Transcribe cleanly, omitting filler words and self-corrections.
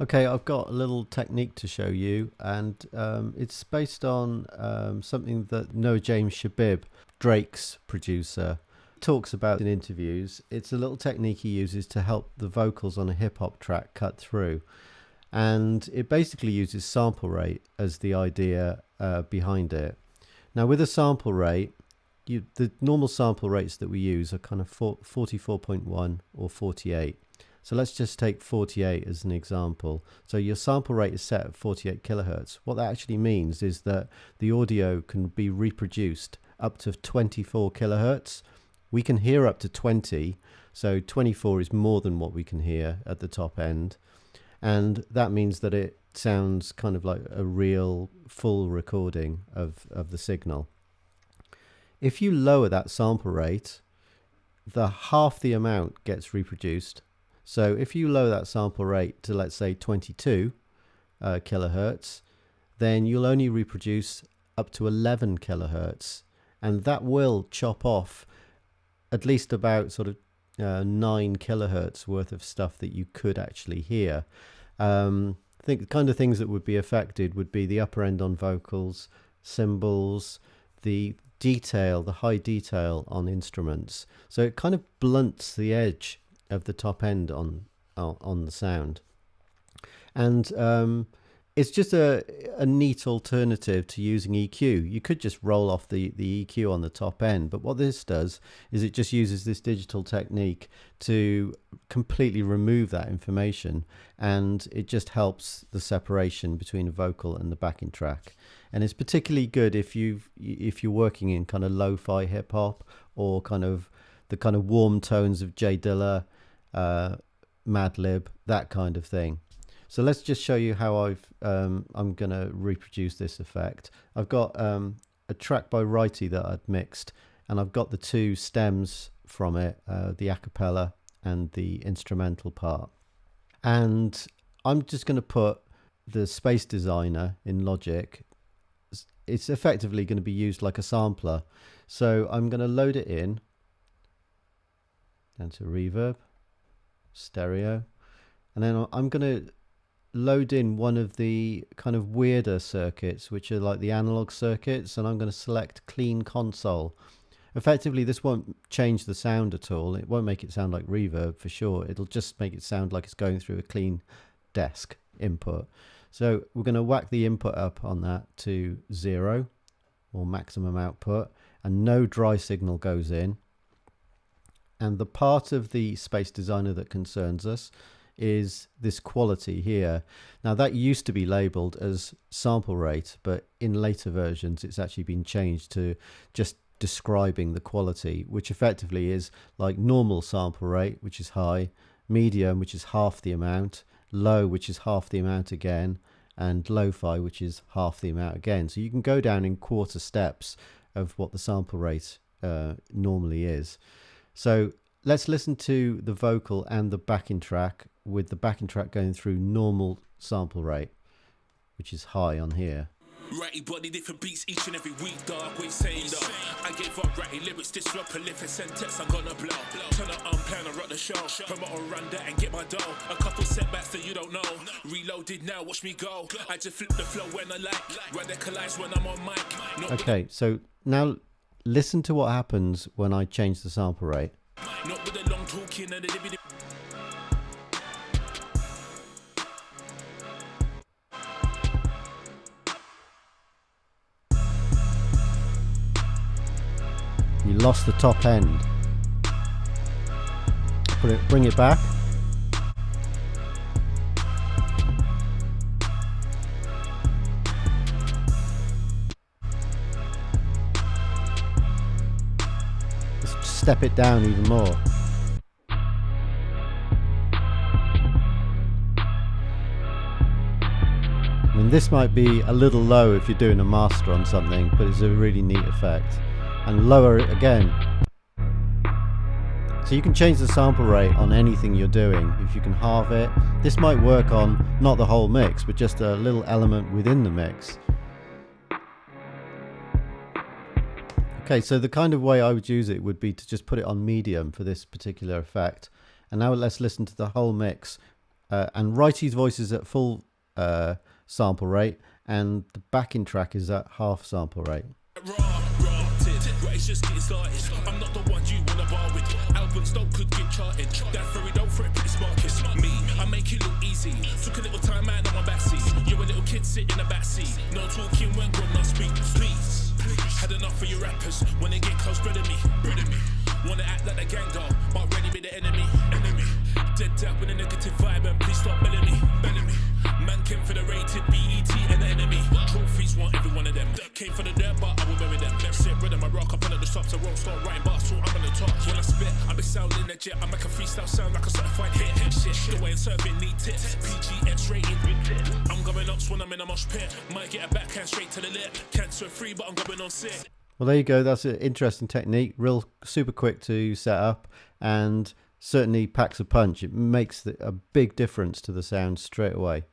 Okay, I've got a little technique to show you, and it's based on something that Noah James Shebib, Drake's producer, talks about in interviews. It's a little technique he uses to help the vocals on a hip hop track cut through, and it basically uses sample rate as the idea behind it. Now, with a sample rate, the normal sample rates that we use are kind of 44.1 or 48. So let's just take 48 as an example. So your sample rate is set at 48 kilohertz. What that actually means is that the audio can be reproduced up to 24 kilohertz. We can hear up to 20, so 24 is more than what we can hear at the top end. And that means that it sounds kind of like a real full recording of the signal. If you lower that sample rate, half the amount gets reproduced. So if you lower that sample rate to, let's say, 22 kilohertz, then you'll only reproduce up to 11 kilohertz. And that will chop off at least about sort of 9 kilohertz worth of stuff that you could actually hear. I think the kind of things that would be affected would be the upper end on vocals, cymbals, the detail, the high detail on instruments. So it kind of blunts the edge of the top end on the sound, and it's just a neat alternative to using EQ. You could just roll off the EQ on the top end, but what this does is it just uses this digital technique to completely remove that information, and it just helps the separation between a vocal and the backing track. And it's particularly good if you're working in kind of lo-fi hip hop, or kind of the kind of warm tones of J Dilla, Madlib, that kind of thing. So let's just show you how I'm going to reproduce this effect. I've got a track by Wrighty that I'd mixed, and I've got the two stems from it, the a cappella and the instrumental part. And I'm just going to put the space designer in Logic. It's effectively going to be used like a sampler. So I'm going to load it in, down to reverb, stereo, and then I'm going to load in one of the kind of weirder circuits, which are like the analog circuits, and I'm going to select clean console. Effectively, this won't change the sound at all. It won't make it sound like reverb for sure. It'll just make it sound like it's going through a clean desk input. So we're going to whack the input up on that to 0, or maximum output, and no dry signal goes in. And the part of the space designer that concerns us is this quality here. Now, that used to be labeled as sample rate, but in later versions it's actually been changed to just describing the quality, which effectively is like normal sample rate, which is high, medium, which is half the amount, low, which is half the amount again, and lo-fi, which is half the amount again. So you can go down in quarter steps of what the sample rate normally is. So let's listen to the vocal and the backing track, with the backing track going through normal sample rate, which is high on here. Wrighty body, different beats each and every week, dog. We say that I gave up Wrighty lyrics, this real prolific sentence I'm gonna blow. Turn up, plan and rock the show. Promote or run that and get my dough. A couple setbacks that you don't know. Reloaded now, watch me go. I just flip the flow when I like. Radicalize when I'm on mic. Okay, so now listen to what happens when I change the sample rate. Not with the long talking and the You lost the top end. Bring it back. Let's step it down even more. I mean, this might be a little low if you're doing a master on something, but it's a really neat effect. And lower it again. So you can change the sample rate on anything you're doing. If you can halve it, this might work on not the whole mix, but just a little element within the mix. Okay, so the kind of way I would use it would be to just put it on medium for this particular effect. And now let's listen to the whole mix and Wrighty's voice is at full sample rate, and the backing track is at half sample rate. It's just getting started. I'm not the one you wanna bar with. Albums don't could get charted. That furry don't threat this market. Me, I make it look easy. Took a little time out on my backseat. You're a little kid sitting in the backseat. No talking when God not speak. Please, had enough of your rappers. When they get close, bread me. Wanna act like the gang dog, but ready be the enemy. Dead tap with a negative vibe and please stop belling me. Man came for the rated BET and the enemy. Trophies want every one of them. Came for the dirt, but I will bury them. Sit bread on my rock, up on the tops. I won't start writing bars, so I'm on the top. When I spit, I be sounding legit. I make a freestyle sound like a certified hit. Shit, the way I'm serving need tips. PGX rated. I'm going up when I'm in a mosh pit. Might get a backhand straight to the lip. Cancer free, but I'm going on sick. Well, there you go. That's an interesting technique. Real super quick to set up, and certainly packs a punch. It makes a big difference to the sound straight away.